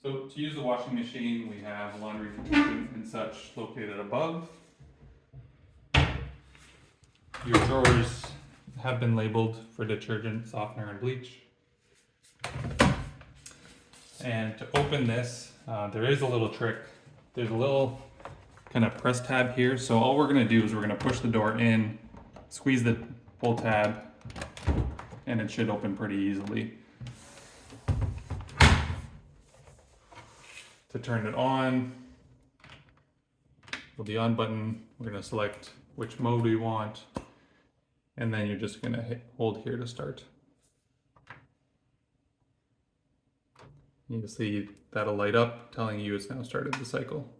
So to use the washing machine, we have laundry detergent and such located above. Your drawers have been labeled for detergent, softener, and bleach. And to open this, there is a little trick. There's a little kind of press tab here. So all we're gonna do is we're gonna push the door in, squeeze the pull tab, and it should open pretty easily. To turn it on, with the on button, we're gonna select which mode we want, and then you're just gonna hold here to start. You can see that'll light up, telling you it's now started the cycle.